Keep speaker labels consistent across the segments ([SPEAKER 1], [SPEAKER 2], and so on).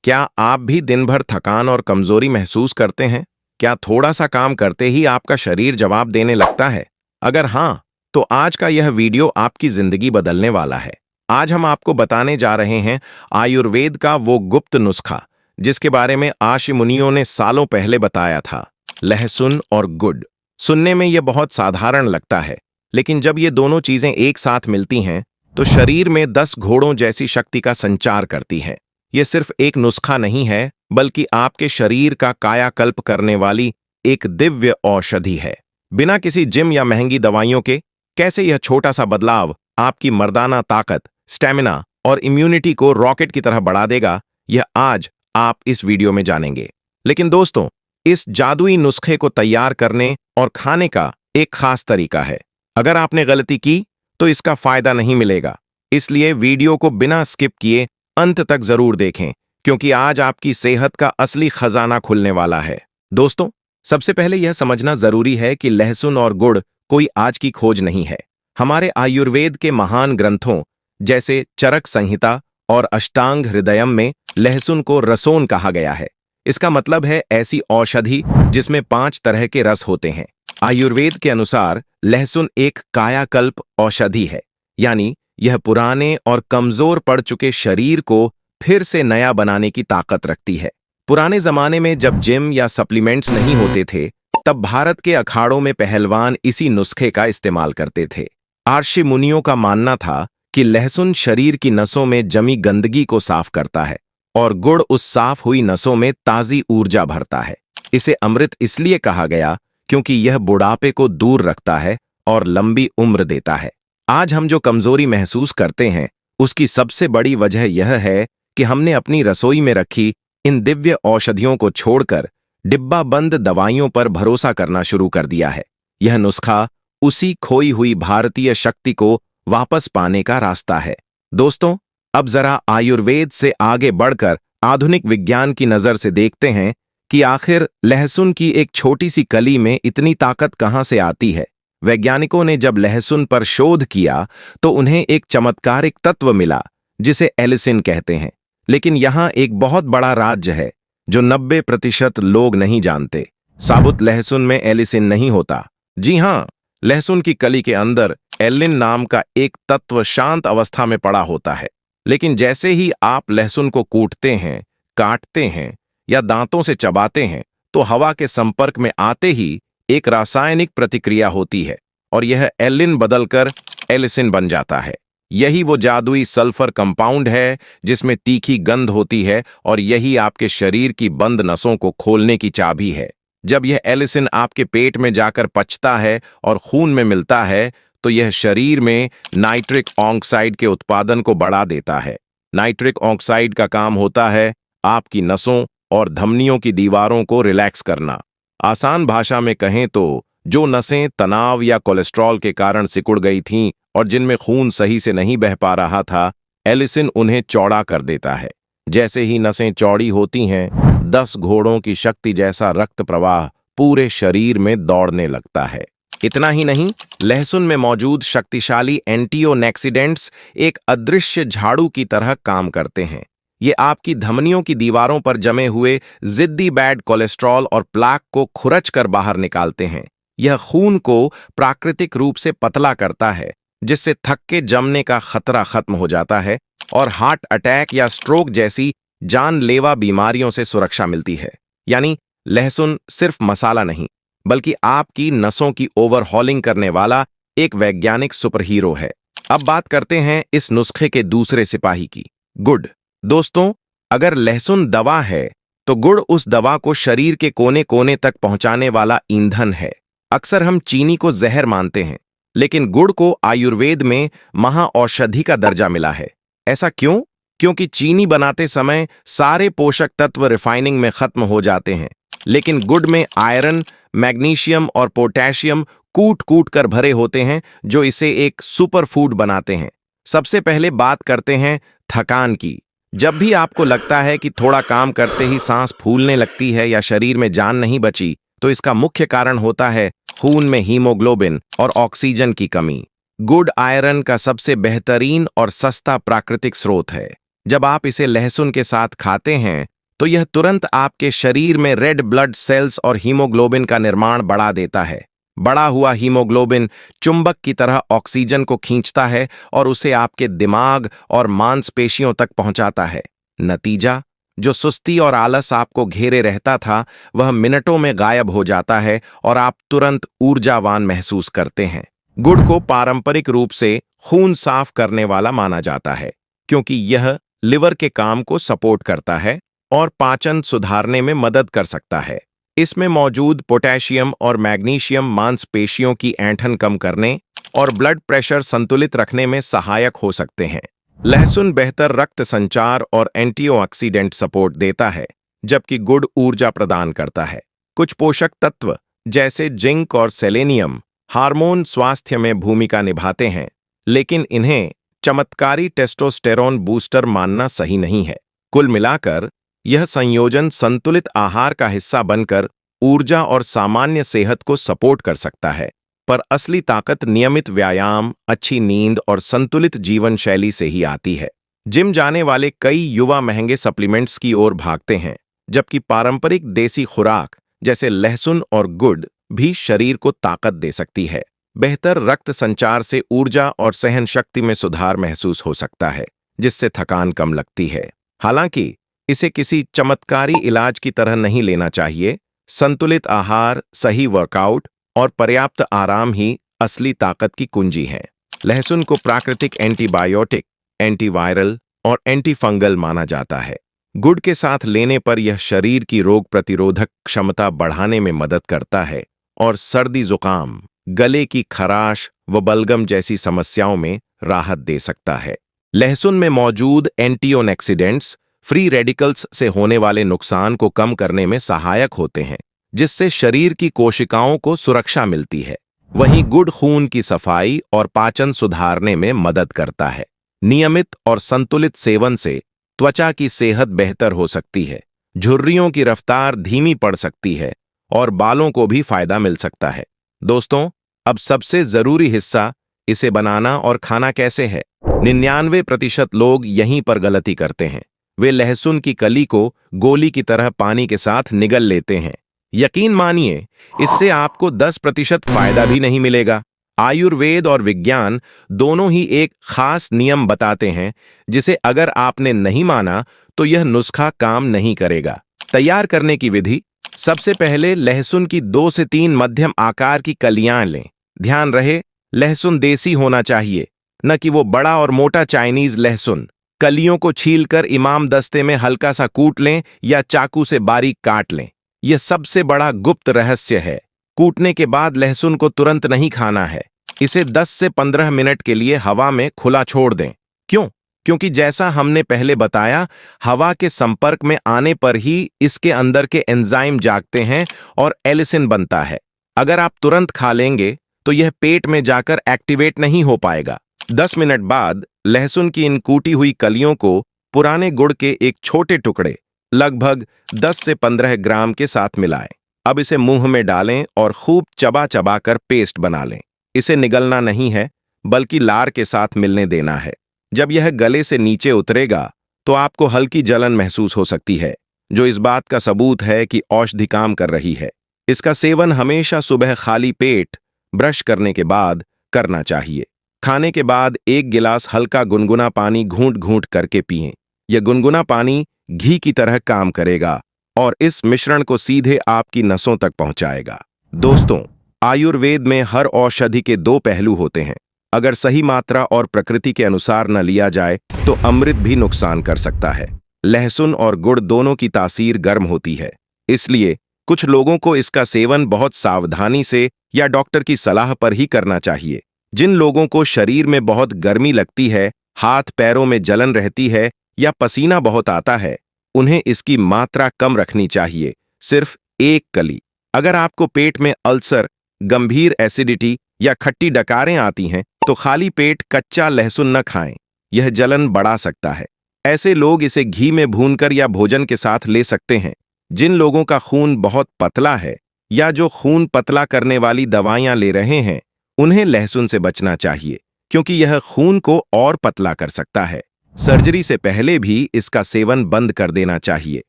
[SPEAKER 1] क्या आप भी दिन भर थकान और कमजोरी महसूस करते हैं? क्या थोड़ा सा काम करते ही आपका शरीर जवाब देने लगता है? अगर हाँ, तो आज का यह वीडियो आपकी जिंदगी बदलने वाला है। आज हम आपको बताने जा रहे हैं आयुर्वेद का वो गुप्त नुस्खा, जिसके बारे में आर्षि मुनियों ने सालों पहले बताया था। लहसुन और गुड़। सुनने में यह बहुत साधारण लगता है, लेकिन जब ये दोनों चीजें एक साथ मिलती हैं, तो शरीर में 10 घोड़ों जैसी शक्ति का संचार करती हैं। ये सिर्फ एक नुस्खा नहीं है, बल्कि आपके शरीर का कायाकल्प करने वाली एक दिव्य औषधि है। बिना किसी जिम या महंगी दवाइयों के कैसे यह छोटा सा बदलाव आपकी मर्दाना ताकत, स्टेमिना और इम्यूनिटी को रॉकेट की तरह बढ़ा देगा, यह आज आप इस वीडियो में जानेंगे। लेकिन दोस्तों, इस जादुई नुस्खे को तैयार करने और खाने का एक खास तरीका है। अगर आपने गलती की तो इसका फायदा नहीं मिलेगा। इसलिए वीडियो को बिना स्किप किए अंत तक जरूर देखें, क्योंकि आज आपकी सेहत का असली खजाना खुलने वाला है। दोस्तों, सबसे पहले यह समझना जरूरी है कि लहसुन और गुड़ कोई आज की खोज नहीं है। हमारे आयुर्वेद के महान ग्रंथों जैसे चरक संहिता और अष्टांग हृदयम में लहसुन को रसोन कहा गया है। इसका मतलब है ऐसी औषधि जिसमें 5 तरह के रस होते हैं। आयुर्वेद के अनुसार लहसुन एक कायाकल्प औषधि है, यानी यह पुराने और कमजोर पड़ चुके शरीर को फिर से नया बनाने की ताकत रखती है। पुराने जमाने में जब जिम या सप्लीमेंट्स नहीं होते थे, तब भारत के अखाड़ों में पहलवान इसी नुस्खे का इस्तेमाल करते थे। आर्षि मुनियों का मानना था कि लहसुन शरीर की नसों में जमी गंदगी को साफ करता है और गुड़ उस साफ हुई नसों में ताजी ऊर्जा भरता है। इसे अमृत इसलिए कहा गया क्योंकि यह बुढ़ापे को दूर रखता है और लंबी उम्र देता है। आज हम जो कमजोरी महसूस करते हैं, उसकी सबसे बड़ी वजह यह है कि हमने अपनी रसोई में रखी इन दिव्य औषधियों को छोड़कर डिब्बा बंद दवाइयों पर भरोसा करना शुरू कर दिया है। यह नुस्खा उसी खोई हुई भारतीय शक्ति को वापस पाने का रास्ता है। दोस्तों, अब जरा आयुर्वेद से आगे बढ़कर आधुनिक विज्ञान की नजर से देखते हैं कि आखिर लहसुन की एक छोटी सी कली में इतनी ताकत कहां से आती है। वैज्ञानिकों ने जब लहसुन पर शोध किया तो उन्हें एक चमत्कारिक तत्व मिला जिसे एलिसिन कहते हैं। लेकिन यहां एक बहुत बड़ा राज है जो 90% लोग नहीं जानते। साबुत लहसुन में एलिसिन नहीं होता। जी हां, लहसुन की कली के अंदर एलिन नाम का एक तत्व शांत अवस्था में पड़ा होता है। लेकिन जैसे ही आप लहसुन को कूटते हैं, काटते हैं या दांतों से चबाते हैं, तो हवा के संपर्क में आते ही एक रासायनिक प्रतिक्रिया होती है और यह एलिन बदलकर एलिसिन बन जाता है। यही वो जादुई सल्फर कंपाउंड है जिसमें तीखी गंध होती है और यही आपके शरीर की बंद नसों को खोलने की चाबी है। जब यह एलिसिन आपके पेट में जाकर पचता है और खून में मिलता है, तो यह शरीर में नाइट्रिक ऑक्साइड के उत्पादन को बढ़ा देता है। नाइट्रिक ऑक्साइड का काम होता है आपकी नसों और धमनियों की दीवारों को रिलैक्स करना। आसान भाषा में कहें तो जो नसें तनाव या कोलेस्ट्रॉल के कारण सिकुड़ गई थीं और जिनमें खून सही से नहीं बह पा रहा था, एलिसिन उन्हें चौड़ा कर देता है। जैसे ही नसें चौड़ी होती हैं, 10 घोड़ों की शक्ति जैसा रक्त प्रवाह पूरे शरीर में दौड़ने लगता है। इतना ही नहीं, लहसुन में मौजूद शक्तिशाली एंटीओक्सीडेंट्स एक अदृश्य झाड़ू की तरह काम करते हैं। ये आपकी धमनियों की दीवारों पर जमे हुए जिद्दी बैड कोलेस्ट्रॉल और प्लाक को खुरच कर बाहर निकालते हैं। यह खून को प्राकृतिक रूप से पतला करता है, जिससे थक के जमने का खतरा खत्म हो जाता है और हार्ट अटैक या स्ट्रोक जैसी जानलेवा बीमारियों से सुरक्षा मिलती है। यानी लहसुन सिर्फ मसाला नहीं, बल्कि आपकी नसों की ओवरहॉलिंग करने वाला एक वैज्ञानिक सुपरहीरो है। अब बात करते हैं इस नुस्खे के दूसरे सिपाही की, गुड़। दोस्तों, अगर लहसुन दवा है, तो गुड़ उस दवा को शरीर के कोने कोने तक पहुंचाने वाला ईंधन है। अक्सर हम चीनी को जहर मानते हैं, लेकिन गुड़ को आयुर्वेद में महाऔषधि का दर्जा मिला है। ऐसा क्यों? क्योंकि चीनी बनाते समय सारे पोषक तत्व रिफाइनिंग में खत्म हो जाते हैं, लेकिन गुड़ में आयरन, मैग्नीशियम और पोटेशियम कूट कूट कर भरे होते हैं, जो इसे एक सुपर फूड बनाते हैं। सबसे पहले बात करते हैं थकान की। जब भी आपको लगता है कि थोड़ा काम करते ही सांस फूलने लगती है या शरीर में जान नहीं बची, तो इसका मुख्य कारण होता है खून में हीमोग्लोबिन और ऑक्सीजन की कमी। गुड़ आयरन का सबसे बेहतरीन और सस्ता प्राकृतिक स्रोत है। जब आप इसे लहसुन के साथ खाते हैं, तो यह तुरंत आपके शरीर में रेड ब्लड सेल्स और हीमोग्लोबिन का निर्माण बढ़ा देता है। बढ़ा हुआ हीमोग्लोबिन चुंबक की तरह ऑक्सीजन को खींचता है और उसे आपके दिमाग और मांसपेशियों तक पहुंचाता है। नतीजा, जो सुस्ती और आलस आपको घेरे रहता था, वह मिनटों में गायब हो जाता है और आप तुरंत ऊर्जावान महसूस करते हैं। गुड़ को पारंपरिक रूप से खून साफ करने वाला माना जाता है, क्योंकि यह लिवर के काम को सपोर्ट करता है और पाचन सुधारने में मदद कर सकता है। इसमें मौजूद पोटेशियम और मैग्नीशियम मांसपेशियों की ऐंठन कम करने और ब्लड प्रेशर संतुलित रखने में सहायक हो सकते हैं। लहसुन बेहतर रक्त संचार और एंटीऑक्सीडेंट सपोर्ट देता है, जबकि गुड़ ऊर्जा प्रदान करता है। कुछ पोषक तत्व जैसे जिंक और सेलेनियम हार्मोन स्वास्थ्य में भूमिका निभाते हैं, लेकिन इन्हें चमत्कारी टेस्टोस्टेरोन बूस्टर मानना सही नहीं है। कुल मिलाकर यह संयोजन संतुलित आहार का हिस्सा बनकर ऊर्जा और सामान्य सेहत को सपोर्ट कर सकता है, पर असली ताकत नियमित व्यायाम, अच्छी नींद और संतुलित जीवन शैली से ही आती है। जिम जाने वाले कई युवा महंगे सप्लीमेंट्स की ओर भागते हैं, जबकि पारंपरिक देसी खुराक जैसे लहसुन और गुड़ भी शरीर को ताकत दे सकती है। बेहतर रक्त संचार से ऊर्जा और सहन शक्ति में सुधार महसूस हो सकता है, जिससे थकान कम लगती है। हालांकि इसे किसी चमत्कारी इलाज की तरह नहीं लेना चाहिए। संतुलित आहार, सही वर्कआउट और पर्याप्त आराम ही असली ताकत की कुंजी हैं। लहसुन को प्राकृतिक एंटीबायोटिक, एंटीवायरल और एंटीफंगल माना जाता है। गुड़ के साथ लेने पर यह शरीर की रोग प्रतिरोधक क्षमता बढ़ाने में मदद करता है और सर्दी, जुकाम, गले की खराश व बलगम जैसी समस्याओं में राहत दे सकता है। लहसुन में मौजूद एंटीऑक्सीडेंट्स फ्री रेडिकल्स से होने वाले नुकसान को कम करने में सहायक होते हैं, जिससे शरीर की कोशिकाओं को सुरक्षा मिलती है। वहीं गुड़ खून की सफाई और पाचन सुधारने में मदद करता है। नियमित और संतुलित सेवन से त्वचा की सेहत बेहतर हो सकती है, झुर्रियों की रफ्तार धीमी पड़ सकती है और बालों को भी फायदा मिल सकता है। दोस्तों, अब सबसे जरूरी हिस्सा, इसे बनाना और खाना कैसे है। 99% लोग यहीं पर गलती करते हैं। वे लहसुन की कली को गोली की तरह पानी के साथ निगल लेते हैं। यकीन मानिए, इससे आपको 10% फायदा भी नहीं मिलेगा। आयुर्वेद और विज्ञान दोनों ही एक खास नियम बताते हैं, जिसे अगर आपने नहीं माना तो यह नुस्खा काम नहीं करेगा। तैयार करने की विधि। सबसे पहले लहसुन की 2 से 3 मध्यम आकार की कलियां लें। ध्यान रहे, लहसुन देसी होना चाहिए, न कि वो बड़ा और मोटा चाइनीज लहसुन। कलियों को छीलकर इमाम दस्ते में हल्का सा कूट लें या चाकू से बारीक काट लें। यह सबसे बड़ा गुप्त रहस्य है। कूटने के बाद लहसुन को तुरंत नहीं खाना है। इसे 10 से 15 मिनट के लिए हवा में खुला छोड़ दें। क्यों? क्योंकि जैसा हमने पहले बताया, हवा के संपर्क में आने पर ही इसके अंदर के एंजाइम जागते हैं और एलिसिन बनता है। अगर आप तुरंत खा लेंगे तो यह पेट में जाकर एक्टिवेट नहीं हो पाएगा। 10 मिनट बाद लहसुन की इन कूटी हुई कलियों को पुराने गुड़ के एक छोटे टुकड़े, लगभग 10 से 15 ग्राम के साथ मिलाएं। अब इसे मुंह में डालें और खूब चबा चबा कर पेस्ट बना लें। इसे निगलना नहीं है, बल्कि लार के साथ मिलने देना है। जब यह गले से नीचे उतरेगा तो आपको हल्की जलन महसूस हो सकती है, जो इस बात का सबूत है कि औषधि काम कर रही है। इसका सेवन हमेशा सुबह खाली पेट ब्रश करने के बाद करना चाहिए। खाने के बाद 1 गिलास हल्का गुनगुना पानी घूंट घूंट करके पिएं। यह गुनगुना पानी घी की तरह काम करेगा और इस मिश्रण को सीधे आपकी नसों तक पहुंचाएगा। दोस्तों, आयुर्वेद में हर औषधि के 2 पहलू होते हैं। अगर सही मात्रा और प्रकृति के अनुसार न लिया जाए तो अमृत भी नुकसान कर सकता है। लहसुन और गुड़ दोनों की तासीर गर्म होती है, इसलिए कुछ लोगों को इसका सेवन बहुत सावधानी से या डॉक्टर की सलाह पर ही करना चाहिए। जिन लोगों को शरीर में बहुत गर्मी लगती है, हाथ पैरों में जलन रहती है या पसीना बहुत आता है, उन्हें इसकी मात्रा कम रखनी चाहिए, सिर्फ 1 कली। अगर आपको पेट में अल्सर, गंभीर एसिडिटी या खट्टी डकारें आती हैं, तो खाली पेट कच्चा लहसुन न खाएं, यह जलन बढ़ा सकता है। ऐसे लोग इसे घी में भूनकर या भोजन के साथ ले सकते हैं। जिन लोगों का खून बहुत पतला है या जो खून पतला करने वाली दवाइयां ले रहे हैं, उन्हें लहसुन से बचना चाहिए, क्योंकि यह खून को और पतला कर सकता है। सर्जरी से पहले भी इसका सेवन बंद कर देना चाहिए।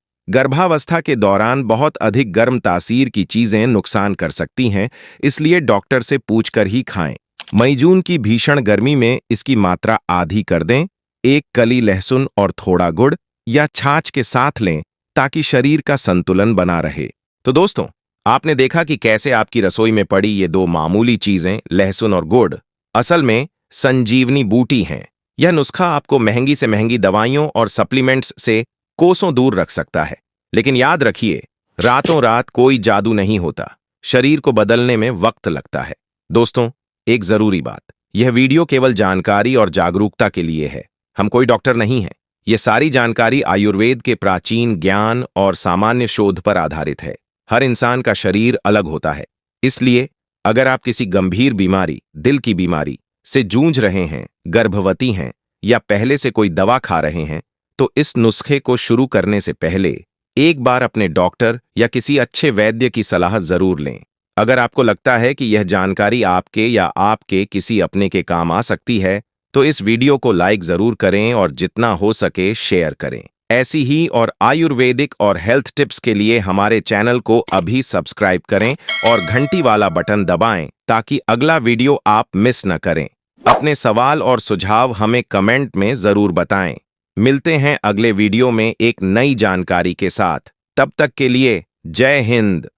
[SPEAKER 1] गर्भावस्था के दौरान बहुत अधिक गर्म तासीर की चीजें नुकसान कर सकती हैं, इसलिए डॉक्टर से पूछकर ही खाएं। मई जून की भीषण गर्मी में इसकी मात्रा आधी कर दें। एक कली लहसुन और थोड़ा गुड़ या छाछ के साथ लें ताकि शरीर का संतुलन बना रहे। तो दोस्तों, आपने देखा कि कैसे आपकी रसोई में पड़ी ये दो मामूली चीजें, लहसुन और गुड़, असल में संजीवनी बूटी हैं। यह नुस्खा आपको महंगी से महंगी दवाइयों और सप्लीमेंट्स से कोसों दूर रख सकता है। लेकिन याद रखिए, रातों रात कोई जादू नहीं होता, शरीर को बदलने में वक्त लगता है। दोस्तों, एक जरूरी बात, यह वीडियो केवल जानकारी और जागरूकता के लिए है। हम कोई डॉक्टर नहीं हैं। ये सारी जानकारी आयुर्वेद के प्राचीन ज्ञान और सामान्य शोध पर आधारित है। हर इंसान का शरीर अलग होता है, इसलिए अगर आप किसी गंभीर बीमारी, दिल की बीमारी से जूझ रहे हैं, गर्भवती हैं या पहले से कोई दवा खा रहे हैं, तो इस नुस्खे को शुरू करने से पहले एक बार अपने डॉक्टर या किसी अच्छे वैद्य की सलाह जरूर लें। अगर आपको लगता है कि यह जानकारी आपके या आपके किसी अपने के काम आ सकती है, तो इस वीडियो को लाइक जरूर करें और जितना हो सके शेयर करें। ऐसी ही और आयुर्वेदिक और हेल्थ टिप्स के लिए हमारे चैनल को अभी सब्सक्राइब करें और घंटी वाला बटन दबाएं ताकि अगला वीडियो आप मिस न करें। अपने सवाल और सुझाव हमें कमेंट में जरूर बताएं। मिलते हैं अगले वीडियो में एक नई जानकारी के साथ। तब तक के लिए जय हिंद।